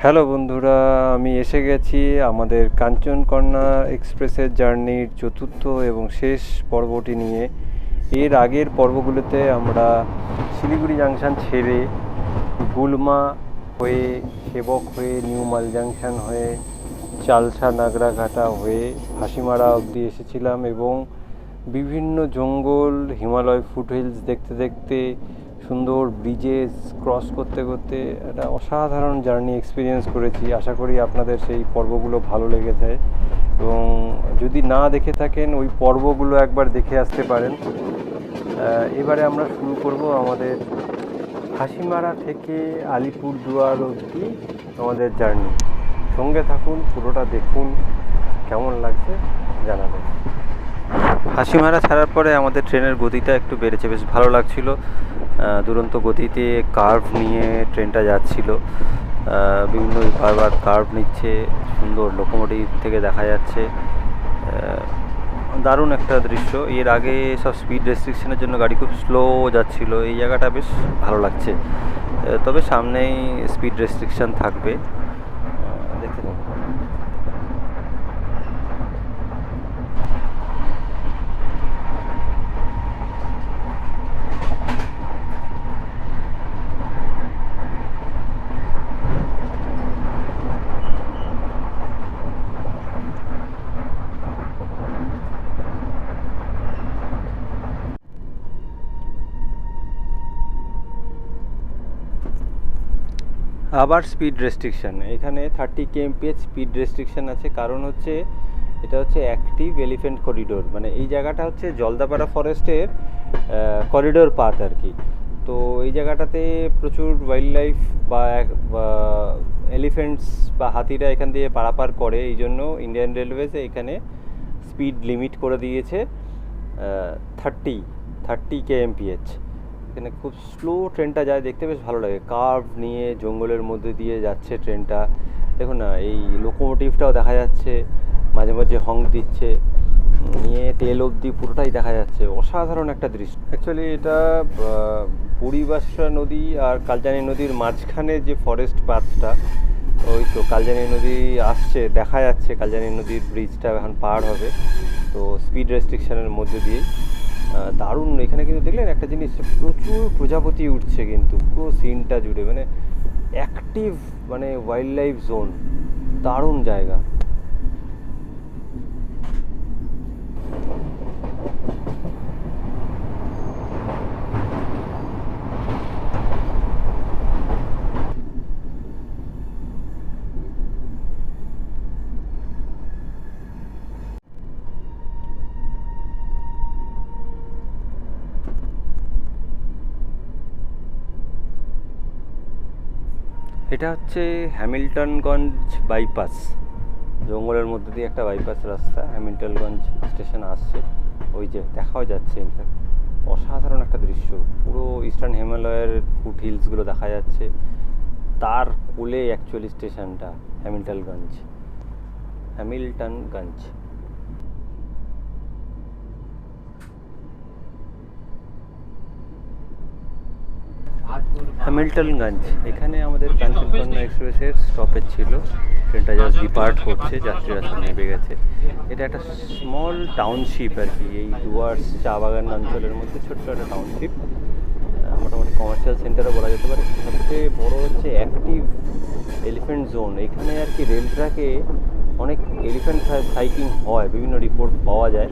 Hello বন্ধুরা, আমি এসে গেছি আমাদের কাঞ্চনকন্যা এক্সপ্রেসের জার্নির চতুর্থ এবং শেষ পর্বটি নিয়ে। এর আগের পর্বগুলোতে আমরা শিলিগুড়ি জাংশন ছেড়ে গুলমা হয়ে, সেবক হয়ে, নিউ মাল জাংশন হয়ে, চালসা নাগরাঘাটা হয়ে হাসিমারা অবধি এসেছিলাম এবং বিভিন্ন জঙ্গল, হিমালয় ফুটহিলস দেখতে দেখতে, সুন্দর ব্রিজেস ক্রস করতে করতে একটা অসাধারণ জার্নি এক্সপিরিয়েন্স করেছি। আশা করি আপনাদের সেই পর্বগুলো ভালো লেগেছে এবং যদি না দেখে থাকেন ওই পর্বগুলো একবার দেখে আসতে পারেন। এবারে আমরা শুরু করব আমাদের হাসিমারা থেকে আলিপুরদুয়ার অবধি আমাদের জার্নি। সঙ্গে থাকুন, পুরোটা দেখুন, কেমন লাগছে জানাবেন। হাসিমারা ছাড়ার পরে আমাদের ট্রেনের গতিটা একটু বেড়েছে, বেশ ভালো লাগছিল। দুরন্ত গতিতে কার্ভ নিয়ে ট্রেনটা যাচ্ছিল, বিভিন্ন বারবার কার্ভ নিচ্ছে, সুন্দর লোকোমোটিভ থেকে দেখা যাচ্ছে, দারুণ একটা দৃশ্য। এর আগে সব স্পিড রেস্ট্রিকশনের জন্য গাড়ি খুব স্লো যাচ্ছিল, এই জায়গাটা বেশ ভালো লাগছে। তবে সামনেই স্পিড রেস্ট্রিকশন থাকবে, দেখতে থাকুন। আবার স্পিড রেস্ট্রিকশান, এখানে 30 kmph স্পিড রেস্ট্রিকশান আছে। কারণ হচ্ছে এটা হচ্ছে অ্যাক্টিভ এলিফ্যান্ট করিডোর, মানে এই জায়গাটা হচ্ছে জলদাপাড়া ফরেস্টের করিডোর পাথ আর কি। তো এই জায়গাটাতে প্রচুর ওয়াইল্ড লাইফ বা এলিফ্যান্টস বা হাতিরা এখান দিয়ে পারাপার করে, এই জন্য ইন্ডিয়ান রেলওয়েজ এখানে স্পিড লিমিট করে দিয়েছে 30 kmph। এখানে খুব স্লো ট্রেনটা যায়, দেখতে বেশ ভালো লাগে। কার্ভ নিয়ে জঙ্গলের মধ্যে দিয়ে যাচ্ছে ট্রেনটা, দেখুন না, এই লোকোমোটিভটাও দেখা যাচ্ছে, মাঝে মাঝে হর্ন দিচ্ছে, নিয়ে টেল অবধি পুরোটাই দেখা যাচ্ছে। অসাধারণ একটা দৃশ্য। অ্যাকচুয়ালি এটা বুড়িবাসরা নদী আর কালজানি নদীর মাঝখানে যে ফরেস্ট পাথটা, ওই তো কালজানি নদী আসছে, দেখা যাচ্ছে কালজানি নদীর ব্রিজটা এখন পার হবে, তো স্পিড রেস্ট্রিকশনের মধ্যে দিয়েই দারুণ। এখানে কিন্তু দেখলেন একটা জিনিস, প্রচুর প্রজাপতি উঠছে কিন্তু পুরো সিনটা জুড়ে, মানে অ্যাক্টিভ, মানে ওয়াইল্ড লাইফ জোন, দারুণ জায়গা। এটা হচ্ছে হ্যামিল্টনগঞ্জ বাইপাস, জঙ্গলের মধ্যে দিয়ে একটা বাইপাস রাস্তা। হ্যামিল্টনগঞ্জ স্টেশন আসছে, ওই যে দেখাও যাচ্ছে। ইনফ্যাক্ট অসাধারণ একটা দৃশ্য, পুরো ইস্টার্ন হিমালয়ের ফুট হিলসগুলো দেখা যাচ্ছে, তার কোলে অ্যাকচুয়ালি স্টেশনটা হ্যামিল্টনগঞ্জ। হ্যামিল্টনগঞ্জ, এখানে আমাদের কাঞ্চনকন্যা এক্সপ্রেসের স্টপেজ ছিল। ট্রেনটা জাস্ট ডিপার্ট করছে, যাত্রীরা সব নেমে গেছে। এটা একটা স্মল টাউনশিপ আর কি, এই ডুয়ার্স চা বাগান অঞ্চলের মধ্যে ছোট্ট একটা টাউনশিপ, মোটামুটি কমার্শিয়াল সেন্টারও বলা যেতে পারে। সবচেয়ে বড় হচ্ছে অ্যাক্টিভ এলিফ্যান্ট জোন। এখানে আর কি রেল ট্র্যাকে অনেক এলিফ্যান্ট সাইটিং হয়, বিভিন্ন রিপোর্ট পাওয়া যায়।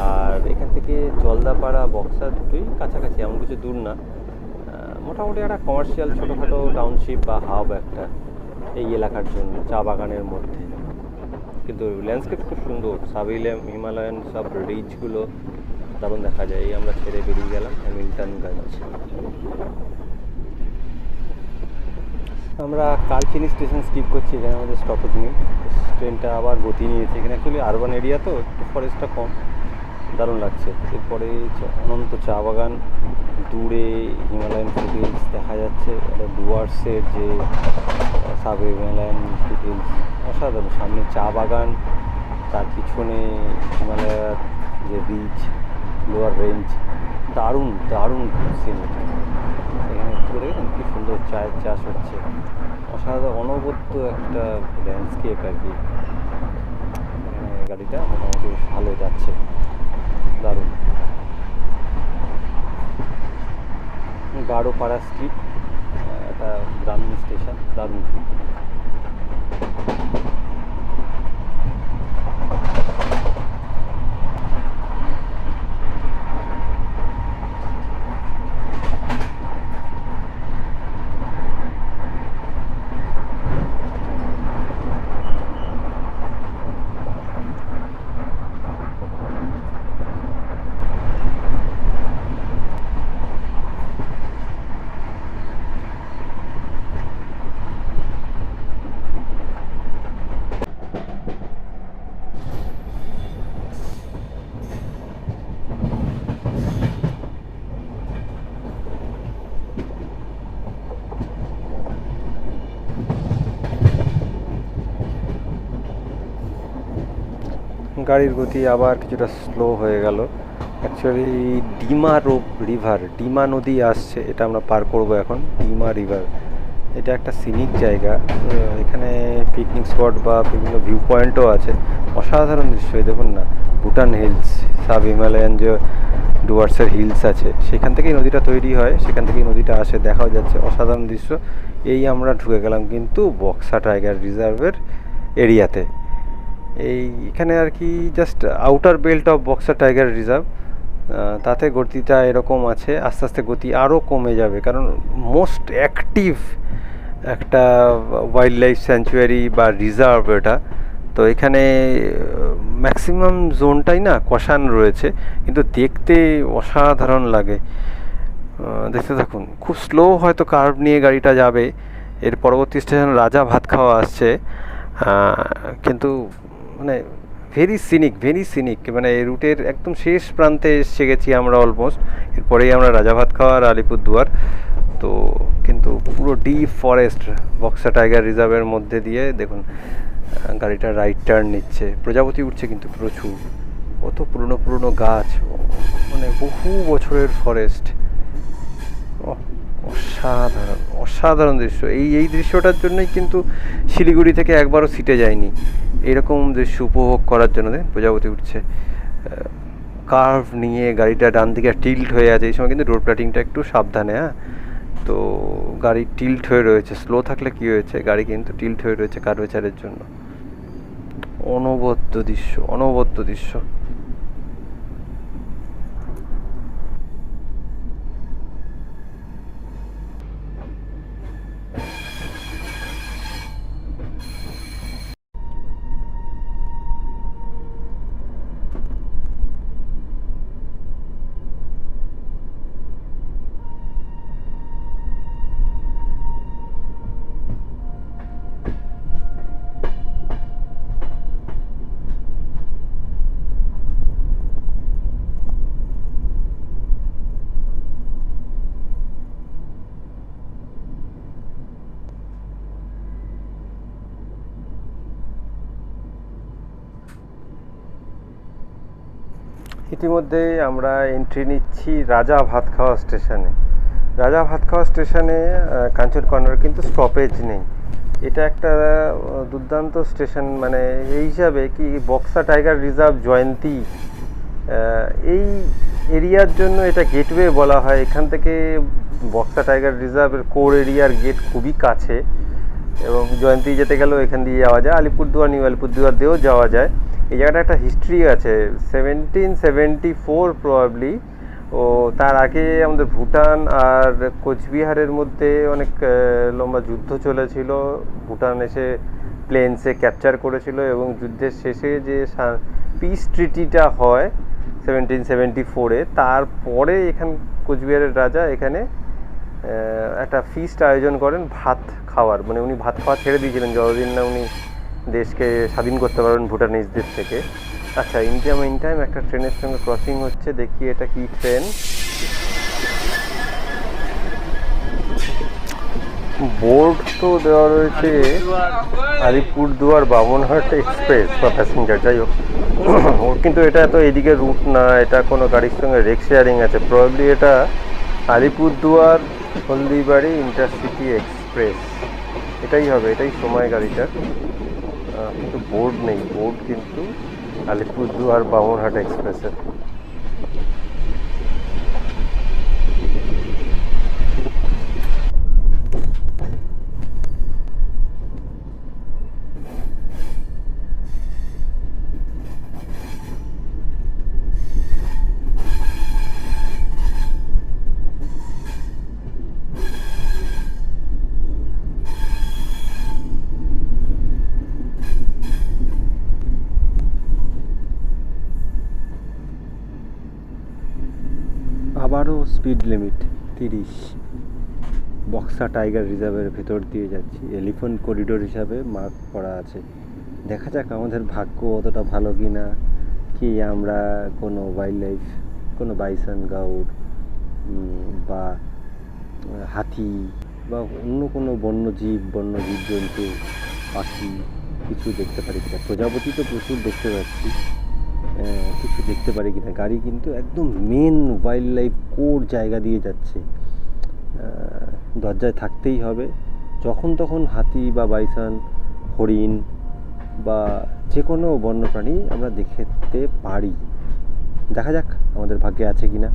আর এখান থেকে জলদাপাড়া বক্সা দুটোই কাছাকাছি, এমন কিছু দূর না। মোটামুটি একটা কমার্শিয়াল ছোটোখাটো টাউনশিপ বা হাব একটা এই এলাকার জন্য, চা বাগানের মধ্যে। কিন্তু ল্যান্ডস্কেপ খুব সুন্দর, হিমালয়ান সব রিজগুলো দারুণ দেখা যায়। এই আমরা ছেড়ে বেরিয়ে গেলাম হ্যামিল্টনগঞ্জ। আমরা কালচিনি স্টেশন স্কিপ করছি, এখানে আমাদের স্টপেজ নেই। ট্রেনটা আবার গতি নিয়েছে। এখানে অ্যাকচুয়ালি আরবান এরিয়া, তো একটু ফরেস্টটা কম, দারুণ লাগছে। এরপরে অনন্ত চা বাগান, দূরে হিমালয়ান ফুটহিলস দেখা যাচ্ছে। এটা ডুয়ার্সের যে সাব হিমালয়ান ফুটহিলস, অসাধারণ। সামনে চা বাগান, তার পিছনে হিমালয়ার যে রিজ, লোয়ার রেঞ্জ, দারুণ দারুণ সিন। এখানে গাছগুলো দেখেন কি সুন্দর চায়ের চাষ হচ্ছে, অসাধারণ অনবদ্য একটা ল্যান্ডস্কেপ আর কি। গাড়িটা মোটামুটি ভালো যাচ্ছে, দারুণ। গাড়োপাড়া স্ট্রিট, একটা গ্রামীণ স্টেশন, দারুণ। গাড়ির গতি আবার কিছুটা স্লো হয়ে গেল। অ্যাকচুয়ালি ডিমা রিভার, ডিমা নদী আসছে, এটা আমরা পার করব এখন। ডিমা রিভার এটা একটা সিনিক জায়গা, এখানে পিকনিক স্পট বা বিভিন্ন ভিউ পয়েন্টও আছে। অসাধারণ দৃশ্য, দেখুন না, ভুটান হিলস, সাব হিমালয়ান যে ডুয়ার্সের হিলস আছে সেখান থেকেই নদীটা তৈরি হয়, সেখান থেকেই নদীটা আসে, দেখাও যাচ্ছে, অসাধারণ দৃশ্য। এই আমরা ঢুকে গেলাম কিন্তু বক্সা টাইগার রিজার্ভের এরিয়াতে। এখানে আর কি just outer belt of Buxa tiger reserve, তাতে গতিটা এরকম আছে। আস্তে আস্তে গতি আরও কমে যাবে, কারণ মোস্ট অ্যাক্টিভ একটা ওয়াইল্ড লাইফ স্যাংচুয়ারি বা রিজার্ভ এটা। তো এখানে ম্যাক্সিমাম জোনটাই না কষান রয়েছে, কিন্তু দেখতে অসাধারণ লাগে। দেখতে থাকুন, খুব স্লো হয়তো কার্ভ নিয়ে গাড়িটা যাবে। এর পরবর্তী স্টেশন রাজা ভাত খাওয়া আসছে, কিন্তু মানে ভেরি সিনিক, মানে এই রুটের একদম শেষ প্রান্তে এসে গেছি আমরা অলমোস্ট। এরপরেই আমরা রাজা ভাত খাওয়া আর আলিপুরদুয়ার। তো কিন্তু পুরো ডিপ ফরেস্ট বক্সা টাইগার রিজার্ভের মধ্যে দিয়ে দেখুন গাড়িটা রাইট টার্ন নিচ্ছে। প্রজাপতি উঠছে কিন্তু প্রচুর, কত পুরনো গাছ, মানে বহু বছরের ফরেস্ট। অসাধারণ দৃশ্য। এই দৃশ্যটার জন্যই কিন্তু শিলিগুড়ি থেকে একবারও সিটে যায়নি, এরকম দৃশ্য উপভোগ করার জন্য। প্রজাপতি উঠছে, কার্ভ নিয়ে গাড়িটা ডান দিকে টিল্ট হয়ে আছে। এই সময় কিন্তু রোড প্ল্যাটিংটা একটু সাবধানে, হ্যাঁ। তো গাড়ি টিল্ট হয়ে রয়েছে, স্লো থাকলে কি হয়েছে, গাড়ি কিন্তু টিল্ট হয়ে রয়েছে কার্ভেচারের জন্য। অনবদ্য দৃশ্য। ইতিমধ্যে আমরা এন্ট্রি নিচ্ছি রাজা ভাতখাওয়া স্টেশনে। রাজা ভাতখাওয়া স্টেশনে কাঞ্চন কর্নার কিন্তু স্টপেজ নেই। এটা একটা দুর্দান্ত স্টেশন, মানে এই হিসাবে কি বক্সা টাইগার রিজার্ভ জয়ন্তী এই এরিয়ার জন্য এটা গেটওয়ে বলা হয়। এখান থেকে বক্সা টাইগার রিজার্ভের কোর এরিয়ার গেট খুবই কাছে, এবং জয়ন্তী যেতে গেলেও এখান দিয়ে যাওয়া যায়, আলিপুরদুয়ার নিউ আলিপুরদুয়ার দিয়েও যাওয়া যায়। এই জায়গাটা একটা হিস্ট্রি আছে, 1774 প্রবাবলি। ও তার আগে আমাদের ভুটান আর কোচবিহারের মধ্যে অনেক লম্বা যুদ্ধ চলেছিল। ভুটান এসে প্লেনসে ক্যাপচার করেছিল, এবং যুদ্ধের শেষে যে পিস ট্রিটিটা হয় 1774-এ, তারপরে এখান কোচবিহারের রাজা এখানে একটা ফিস্ট আয়োজন করেন ভাত খাওয়ার। মানে উনি ভাত খাওয়া ছেড়ে দিয়েছিলেন যতদিন না উনি দেশকে স্বাধীন করতে পারবেন ভুটানিজদের থেকে। আচ্ছা, ইন টাইম একটা ট্রেনের সঙ্গে ক্রসিং হচ্ছে, দেখি এটা কি ট্রেন। বোর্ড তো দেওয়া রয়েছে আলিপুরদুয়ার বামনহাট এক্সপ্রেস বা প্যাসেঞ্জার, যাই হোক। ওর কিন্তু এটা তো এদিকে রুট না, এটা কোনো গাড়ির সঙ্গে রেক শেয়ারিং আছে। প্রবাবলি এটা আলিপুরদুয়ার হলদিবাড়ি ইন্টারসিটি এক্সপ্রেস, এটাই হবে, এটাই সময় গাড়িটার। কিন্তু বোর্ড নেই, বোর্ড কিন্তু আলিপুরদুয়ার বামনহাট এক্সপ্রেসের। আবারও স্পিড লিমিট 30। বক্সা টাইগার রিজার্ভের ভেতর দিয়ে যাচ্ছি, এলিফ্যান্ট করিডোর হিসাবে মার্ক করা আছে। দেখা যাক আমাদের ভাগ্য অতটা ভালো কি না, কি আমরা কোনো ওয়াইল্ড লাইফ, কোনো বাইসন, গাউর বা হাতি বা অন্য কোনো বন্য জীবজন্তু, পাখি কিছু দেখতে পারি কিনা। প্রজাপতি তো প্রচুর দেখতে পাচ্ছি, কিছু দেখতে পারি কিনা। গাড়ি কিন্তু একদম মেন ওয়াইল্ড লাইফ কোর জায়গা দিয়ে যাচ্ছে, দরজায় থাকতেই হবে। যখন তখন হাতি বা বাইসন, হরিণ বা যে কোনো বন্যপ্রাণী আমরা দেখতে পারি। দেখা যাক আমাদের ভাগ্যে আছে কি না।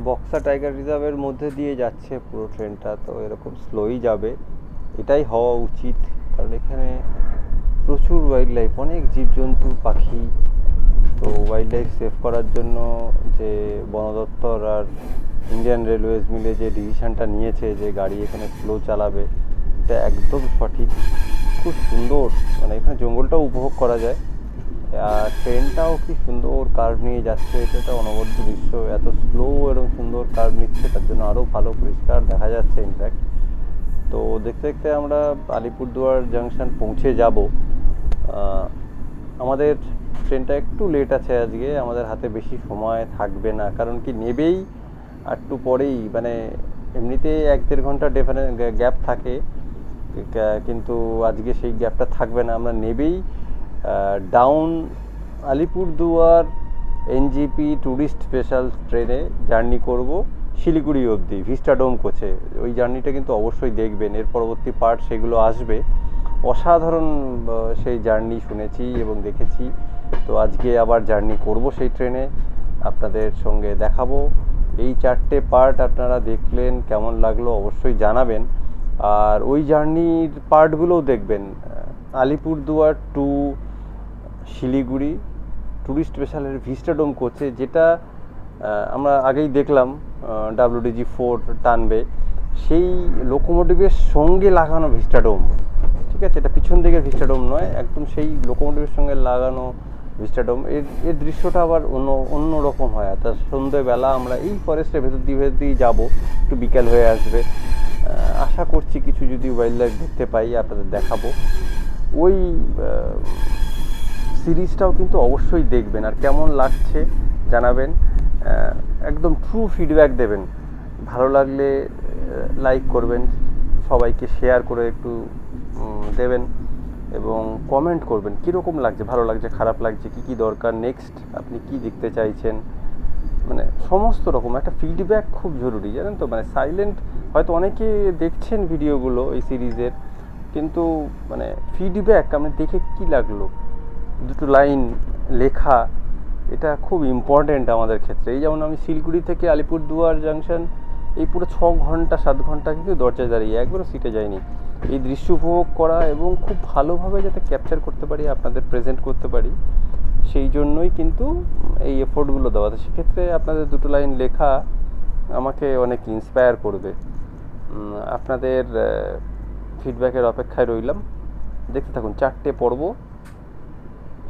বক্সা টাইগার রিজার্ভের মধ্যে দিয়ে যাচ্ছে পুরো ট্রেনটা, তো এরকম স্লোই যাবে, এটাই হওয়া উচিত। কারণ এখানে প্রচুর ওয়াইল্ড লাইফ, অনেক জীবজন্তু, পাখি। তো ওয়াইল্ড লাইফ সেভ করার জন্য যে বন দপ্তর আর ইন্ডিয়ান রেলওয়েজ মিলে যে ডিসিশনটা নিয়েছে যে গাড়ি এখানে স্লো চালাবে, এটা একদম সঠিক। খুব সুন্দর, মানে এখানে জঙ্গলটাও উপভোগ করা যায়, আর ট্রেনটাও কি সুন্দর কার্ভ নিয়ে যাচ্ছে। এটা একটা অনবদ্য দৃশ্য, এত স্লো এবং সুন্দর কার্ভ নিচ্ছে, তার জন্য আরও ভালো পরিষ্কার দেখা যাচ্ছে ইনফ্যাক্ট। তো দেখতে দেখতে আমরা আলিপুরদুয়ার জাংশন পৌঁছে যাব। আমাদের ট্রেনটা একটু লেট আছে আজকে, আমাদের হাতে বেশি সময় থাকবে না, কারণ কি নেবেই একটু পরেই, মানে এমনিতে 1-1.5 ঘন্টা গ্যাপ থাকে, কিন্তু আজকে সেই গ্যাপটা থাকবে না। আমরা নেবেই down Alipurduar NJP tourist special ট্রেনে জার্নি করব শিলিগুড়ি অবধি ভিস্টাডোম কোচে। ওই জার্নিটা কিন্তু অবশ্যই দেখবেন, এর পরবর্তী পার্ট সেগুলো আসবে। অসাধারণ সেই জার্নি শুনেছি এবং দেখেছি। তো আজকে আবার জার্নি করব সেই ট্রেনে, আপনাদের সঙ্গে দেখাবো। এই 4টে পার্ট আপনারা দেখলেন, কেমন লাগলো অবশ্যই জানাবেন। আর ওই জার্নির পার্টগুলোও দেখবেন, আলিপুরদুয়ার টু শিলিগুড়ি ট্যুরিস্ট স্পেশালের ভিস্টাডোম কোচে, যেটা আমরা আগেই দেখলাম WDG-4 টানবে, সেই লোকোমোটিভের সঙ্গে লাগানো ভিস্টাডোম। ঠিক আছে, এটা পিছন দিকের ভিস্টাডোম নয়, একদম সেই লোকোমোটিভের সঙ্গে লাগানো ভিস্টাডোম। এর দৃশ্যটা আবার অন্য রকম হয়। তা সন্ধ্যেবেলা আমরা এই ফরেস্টের ভেতর দিয়ে যাবো, একটু বিকেল হয়ে আসবে। আশা করছি কিছু যদি ওয়াইল্ড লাইফ দেখতে পাই আপনাদের দেখাবো। ওই সিরিজটাও কিন্তু অবশ্যই দেখবেন, আর কেমন লাগছে জানাবেন, একদম ট্রু ফিডব্যাক দেবেন। ভালো লাগলে লাইক করবেন, সবাইকে শেয়ার করে একটু দেবেন, এবং কমেন্ট করবেন কীরকম লাগছে, ভালো লাগছে, খারাপ লাগছে, কী কী দরকার, নেক্সট আপনি কি দেখতে চাইছেন, মানে সমস্ত রকম একটা ফিডব্যাক খুব জরুরি, জানেন তো। মানে সাইলেন্ট, হয়তো অনেকে দেখছেন ভিডিওগুলো এই সিরিজের, কিন্তু মানে ফিডব্যাক আপনি দেখে কি লাগলো, দুটো লাইন লেখা, এটা খুব ইম্পর্ট্যান্ট আমাদের ক্ষেত্রে। এই যেমন আমি শিলিগুড়ি থেকে আলিপুরদুয়ার জাংশন এই পুরো 6 ঘন্টা 7 ঘন্টা কিন্তু দরজায় দাঁড়িয়ে, একবারও সিটে যায়নি। এই দৃশ্য উপভোগ করা এবং খুব ভালোভাবে যাতে ক্যাপচার করতে পারি, আপনাদের প্রেজেন্ট করতে পারি, সেই জন্যই কিন্তু এই এফোর্টগুলো দেওয়া। তো সেক্ষেত্রে আপনাদের দুটো লাইন লেখা আমাকে অনেক ইন্সপায়ার করবে। আপনাদের ফিডব্যাকের অপেক্ষায় রইলাম। দেখতে থাকুন 4টে পর্ব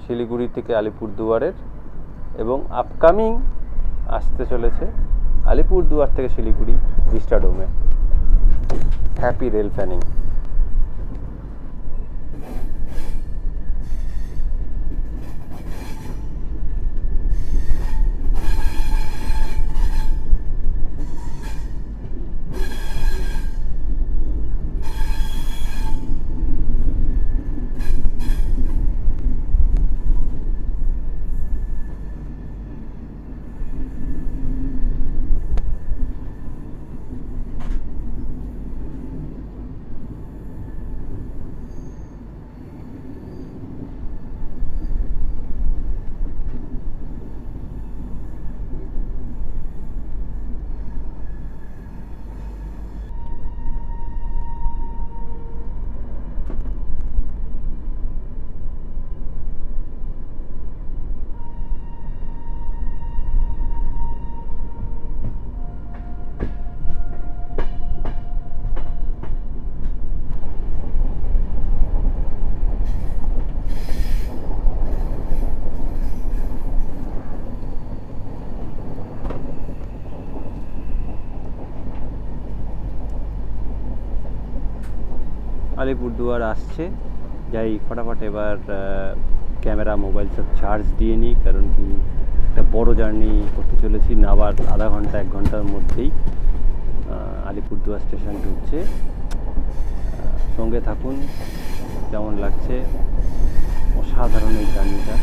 শিলিগুড়ি থেকে আলিপুরদুয়ারের, এবং আপকামিং আসতে চলেছে আলিপুরদুয়ার থেকে শিলিগুড়ি ভিস্টাডোমে। Happy rail fanning. আলিপুরদুয়ার আসছে, যাই ফটাফট এবার ক্যামেরা মোবাইল সব চার্জ দিয়ে নিই, কারণ কি একটা বড় জার্নি করতে চলেছি, না আবার আধা ঘন্টা 1 ঘন্টার মধ্যেই আলিপুরদুয়ার স্টেশন ঢুকছে। সঙ্গে থাকুন, কেমন লাগছে, অসাধারণ এই জার্নিটা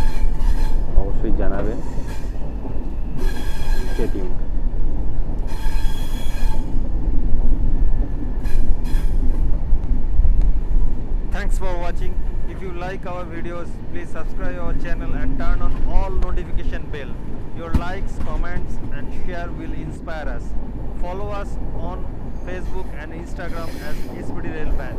অবশ্যই জানাবেন। Stay tuned. Thanks for watching. If you like our videos, please subscribe our channel and turn on all notification bell. Your likes, comments and share will inspire us. Follow us on Facebook and Instagram as SPD Rail Fan.